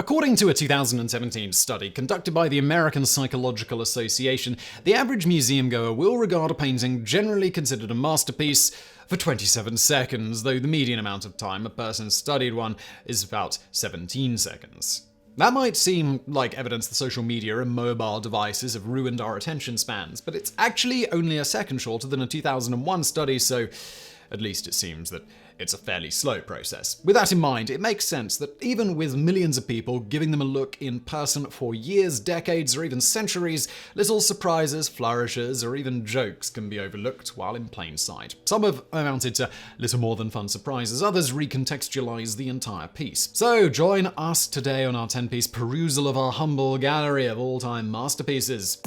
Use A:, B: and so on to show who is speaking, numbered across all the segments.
A: According to a 2017 study conducted by the American Psychological Association, the average museum-goer will regard a painting generally considered a masterpiece for 27 seconds, though the median amount of time a person studied one is about 17 seconds. That might seem like evidence that social media and mobile devices have ruined our attention spans, but it's actually only a second shorter than a 2001 study, so at least it seems that it's a fairly slow process. With that in mind, it makes sense that even with millions of people giving them a look in person for years, decades, or even centuries, little surprises, flourishes, or even jokes can be overlooked while in plain sight. Some have amounted to little more than fun surprises, others recontextualize the entire piece. So join us today on our 10-piece perusal of our humble gallery of all-time masterpieces.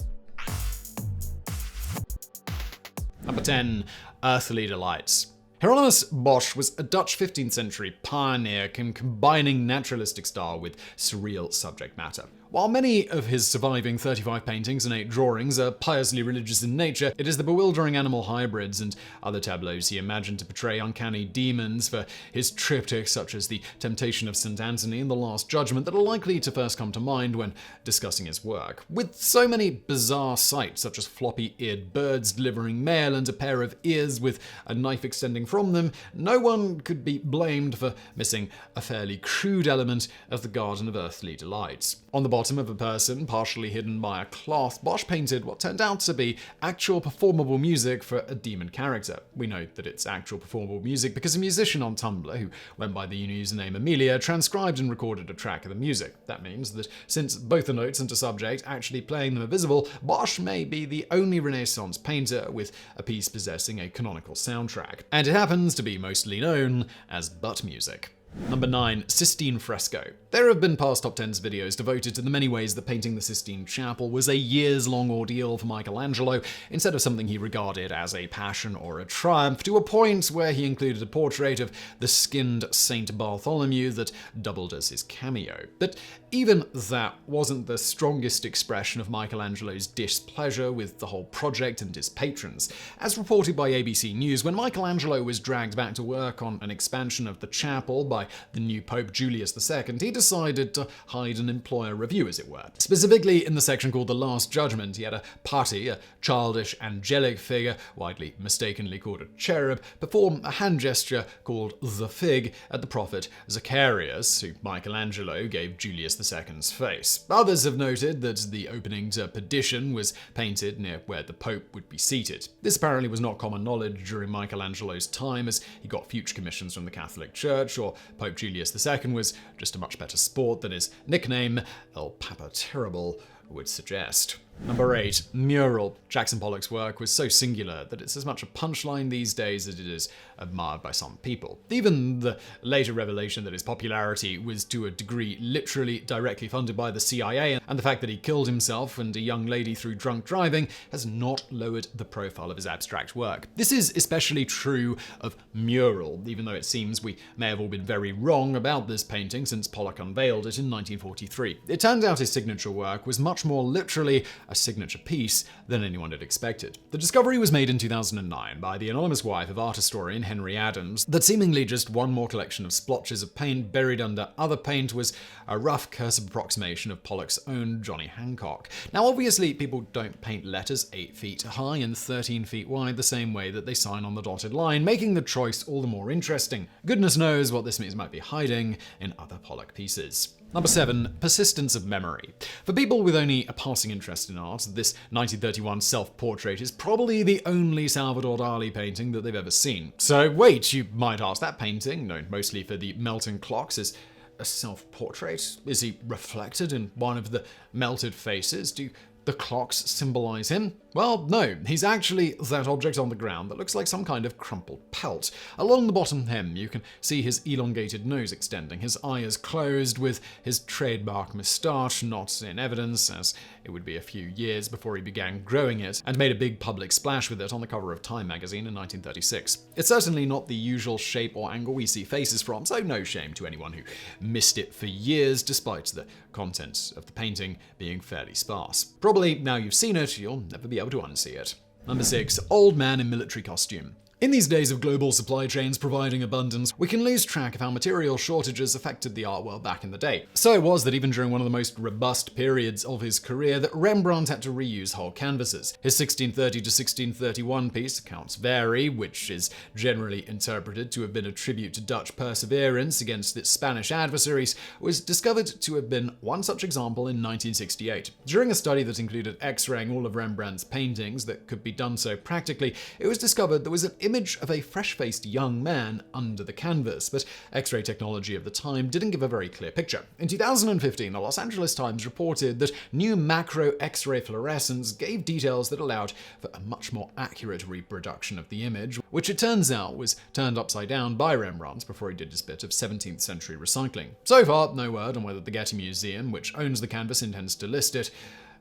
A: Number 10. Earthly Delights. Hieronymus Bosch was a Dutch 15th century pioneer combining naturalistic style with surreal subject matter. While many of his surviving 35 paintings and 8 drawings are piously religious in nature, it is the bewildering animal hybrids and other tableaus he imagined to portray uncanny demons for his triptychs such as the Temptation of St. Anthony and the Last Judgment that are likely to first come to mind when discussing his work. With so many bizarre sights such as floppy-eared birds delivering mail and a pair of ears with a knife extending from them, no one could be blamed for missing a fairly crude element of the Garden of Earthly Delights. On the bottom of a person, partially hidden by a cloth, Bosch painted what turned out to be actual performable music for a demon character. We know that it's actual performable music because a musician on Tumblr, who went by the username Amelia, transcribed and recorded a track of the music. That means that since both the notes and the subject actually playing them are visible, Bosch may be the only Renaissance painter with a piece possessing a canonical soundtrack. And it happens to be mostly known as butt music. Number 9. Sistine fresco. There have been past TopTenz videos devoted to the many ways that painting the Sistine Chapel was a years-long ordeal for Michelangelo, instead of something he regarded as a passion or a triumph, to a point where he included a portrait of the skinned Saint Bartholomew that doubled as his cameo. But even that wasn't the strongest expression of Michelangelo's displeasure with the whole project and his patrons. As reported by ABC News, when Michelangelo was dragged back to work on an expansion of the chapel by the new Pope Julius II, he decided to hide and employ a review, as it were. Specifically, in the section called The Last Judgment, he had a putty, a childish angelic figure, widely mistakenly called a cherub, perform a hand gesture called the fig at the prophet Zacharias, who Michelangelo gave Julius II's face. Others have noted that the opening to Perdition was painted near where the Pope would be seated. This apparently was not common knowledge during Michelangelo's time, as he got future commissions from the Catholic Church, or Pope Julius II was just a much better sport than his nickname, El Papa Terrible, would suggest. Number 8. Mural. Jackson Pollock's work was so singular that it's as much a punchline these days as it is admired by some people. Even the later revelation that his popularity was to a degree literally directly funded by the CIA, and the fact that he killed himself and a young lady through drunk driving, has not lowered the profile of his abstract work. This is especially true of Mural, even though it seems we may have all been very wrong about this painting since Pollock unveiled it in 1943. It turned out his signature work was much more literally a signature piece than anyone had expected. The discovery was made in 2009 by the anonymous wife of art historian Henry Adams that seemingly just one more collection of splotches of paint buried under other paint was a rough cursive approximation of Pollock's own Johnny Hancock. Now obviously people don't paint letters 8 feet high and 13 feet wide the same way that they sign on the dotted line, making the choice all the more interesting. Goodness knows what this means might be hiding in other Pollock pieces. Number 7. Persistence of memory. For people with only a passing interest in art, this 1931 self-portrait is probably the only Salvador Dali painting that they've ever seen. So wait, you might ask, that painting, known mostly for the melting clocks, is a self-portrait? Is he reflected in one of the melted faces? Do the clocks symbolize him? Well, no, he's actually that object on the ground that looks like some kind of crumpled pelt. Along the bottom hem, you can see his elongated nose extending, his eye is closed, with his trademark moustache not in evidence, as it would be a few years before he began growing it, and made a big public splash with it on the cover of Time magazine in 1936. It's certainly not the usual shape or angle we see faces from, so no shame to anyone who missed it for years, despite the content of the painting being fairly sparse. Probably now you've seen it, you'll never be able to unsee it. Number 6. Old man in military costume. In these days of global supply chains providing abundance, we can lose track of how material shortages affected the art world back in the day. So it was that even during one of the most robust periods of his career, that Rembrandt had to reuse whole canvases. His 1630 to 1631 piece, accounts vary, which is generally interpreted to have been a tribute to Dutch perseverance against its Spanish adversaries, was discovered to have been one such example in 1968. During a study that included X-raying all of Rembrandt's paintings that could be done so practically, it was discovered there was an image of a fresh-faced young man under the canvas, but X-ray technology of the time didn't give a very clear picture. In 2015, the Los Angeles Times reported that new macro X-ray fluorescence gave details that allowed for a much more accurate reproduction of the image, which it turns out was turned upside down by Rembrandt before he did his bit of 17th century recycling. So far, no word on whether the Getty Museum, which owns the canvas, intends to list it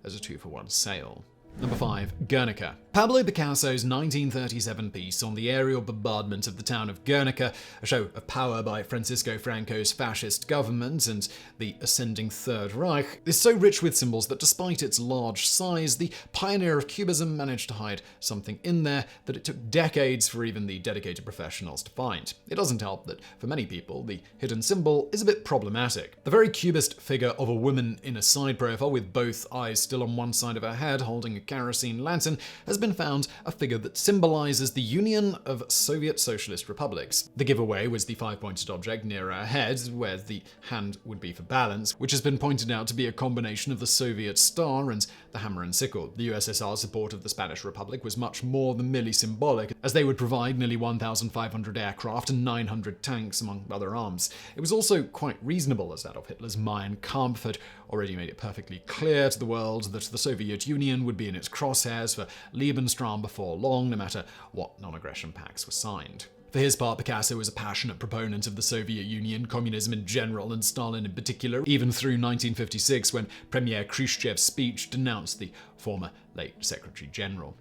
A: as a 2-for-1 sale. Number 5. Guernica. Pablo Picasso's 1937 piece on the aerial bombardment of the town of Guernica, a show of power by Francisco Franco's fascist government and the ascending Third Reich, is so rich with symbols that despite its large size, the pioneer of Cubism managed to hide something in there that it took decades for even the dedicated professionals to find. It doesn't help that, for many people, the hidden symbol is a bit problematic. The very cubist figure of a woman in a side profile with both eyes still on one side of her head holding a kerosene lantern has been found a figure that symbolizes the union of Soviet Socialist republics. The giveaway was the 5-pointed object near her head, where the hand would be for balance, which has been pointed out to be a combination of the Soviet star and the hammer and sickle. The USSR's support of the Spanish Republic was much more than merely symbolic, as they would provide nearly 1,500 aircraft and 900 tanks, among other arms. It was also quite reasonable, as Adolf Hitler's Mein Kampf had already made it perfectly clear to the world that the Soviet Union would be in its crosshairs for Lebensraum before long, no matter what non-aggression pacts were signed. For his part, Picasso was a passionate proponent of the Soviet Union, communism in general, and Stalin in particular, even through 1956 when Premier Khrushchev's speech denounced the former late Secretary General.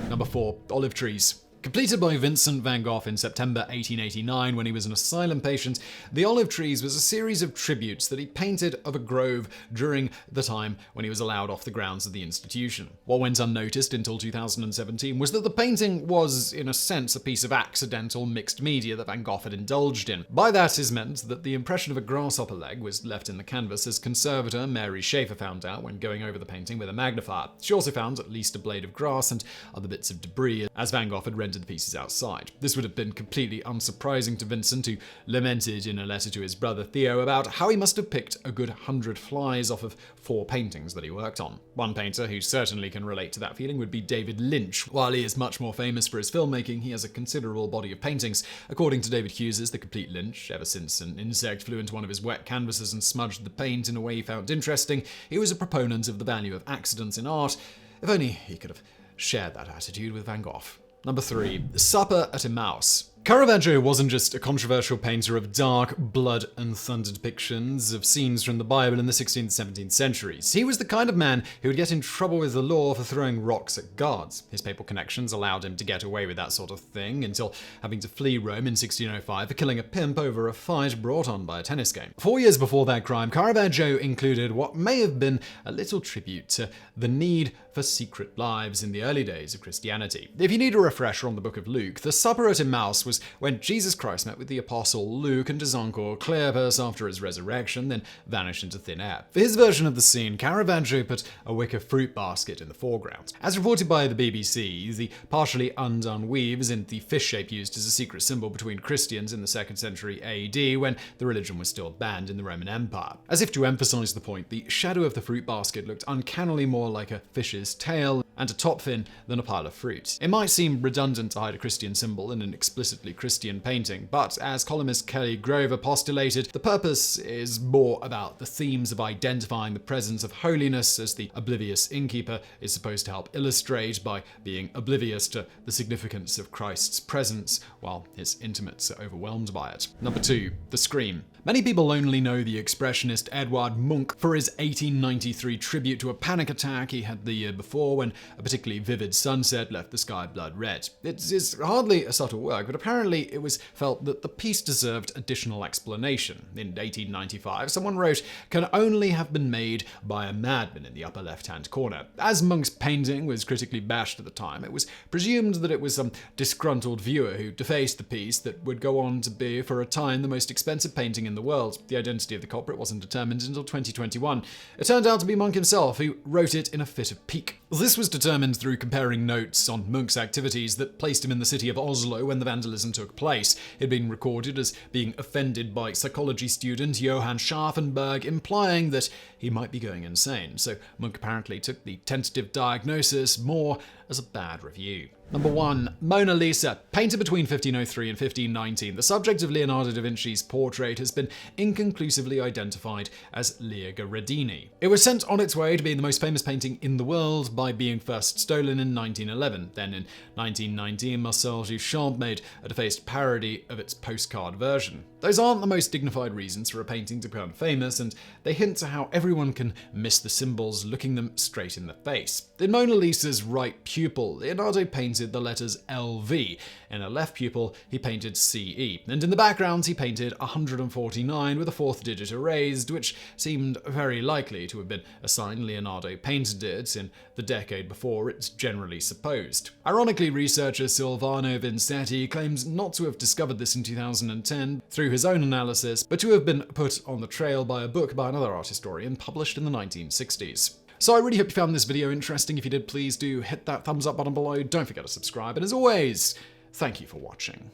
A: Number 4. Olive trees. Completed by Vincent van Gogh in September 1889 when he was an asylum patient, the Olive Trees was a series of tributes that he painted of a grove during the time when he was allowed off the grounds of the institution. What went unnoticed until 2017 was that the painting was, in a sense, a piece of accidental mixed media that Van Gogh had indulged in. By that is meant that the impression of a grasshopper leg was left in the canvas, as conservator Mary Schaefer found out when going over the painting with a magnifier. She also found at least a blade of grass and other bits of debris, as Van Gogh had rendered the pieces outside. This would have been completely unsurprising to Vincent, who lamented in a letter to his brother Theo about how he must have picked a good 100 flies off of 4 paintings that he worked on. One painter who certainly can relate to that feeling would be David Lynch. While he is much more famous for his filmmaking, he has a considerable body of paintings. According to David Hughes's The Complete Lynch, ever since an insect flew into one of his wet canvases and smudged the paint in a way he found interesting, he was a proponent of the value of accidents in art. If only he could have shared that attitude with Van Gogh. Number 3. Supper at Emmaus. Caravaggio wasn't just a controversial painter of dark, blood and thunder depictions of scenes from the Bible in the 16th and 17th centuries. He was the kind of man who would get in trouble with the law for throwing rocks at guards. His papal connections allowed him to get away with that sort of thing until having to flee Rome in 1605 for killing a pimp over a fight brought on by a tennis game. 4 years before that crime, Caravaggio included what may have been a little tribute to the need for secret lives in the early days of Christianity. If you need a refresher on the book of Luke, the supper at Emmaus was when Jesus Christ met with the apostle Luke and his uncle Cleopas after his resurrection, then vanished into thin air. For his version of the scene, Caravaggio put a wicker fruit basket in the foreground. As reported by the BBC, the partially undone weaves in the fish shape used as a secret symbol between Christians in the 2nd century AD when the religion was still banned in the Roman Empire. As if to emphasize the point, the shadow of the fruit basket looked uncannily more like a fish's tail and a top fin than a pile of fruit. It might seem redundant to hide a Christian symbol in an explicitly Christian painting, but as columnist Kelly Grover postulated, the purpose is more about the themes of identifying the presence of holiness, as the oblivious innkeeper is supposed to help illustrate by being oblivious to the significance of Christ's presence while his intimates are overwhelmed by it. Number 2. The Scream. Many people only know the expressionist Edvard Munch for his 1893 tribute to a panic attack he had the year before when a particularly vivid sunset left the sky blood red. It is hardly a subtle work, but apparently it was felt that the piece deserved additional explanation. In 1895, someone wrote, "Can only have been made by a madman," in the upper left-hand corner. As Munch's painting was critically bashed at the time, it was presumed that it was some disgruntled viewer who defaced the piece that would go on to be, for a time, the most expensive painting in the world. The identity of the culprit wasn't determined until 2021. It turned out to be Munch himself, who wrote it in a fit of pique. This was determined through comparing notes on Munch's activities that placed him in the city of Oslo when the vandalism took place. It had been recorded as being offended by psychology student Johann Scharfenberg, implying that he might be going insane. So Munch apparently took the tentative diagnosis more as a bad review. Number 1. Mona Lisa. Painted between 1503 and 1519, the subject of Leonardo da Vinci's portrait has been inconclusively identified as Leia Gherardini. It was sent on its way to being the most famous painting in the world by being first stolen in 1911. Then in 1919, Marcel Duchamp made a defaced parody of its postcard version. Those aren't the most dignified reasons for a painting to become famous, and they hint to how everyone can miss the symbols looking them straight in the face. In Mona Lisa's right pupil, Leonardo painted the letters LV. In her left pupil, he painted CE. And in the background, he painted 149 with a fourth digit erased, which seemed very likely to have been a sign Leonardo painted it in the decade before it's generally supposed. Ironically, researcher Silvano Vincetti claims not to have discovered this in 2010 through his own analysis, but to have been put on the trail by a book by another art historian published in the 1960s. So I really hope you found this video interesting. If you did, please do hit that thumbs up button below. Don't forget to subscribe. And as always, thank you for watching.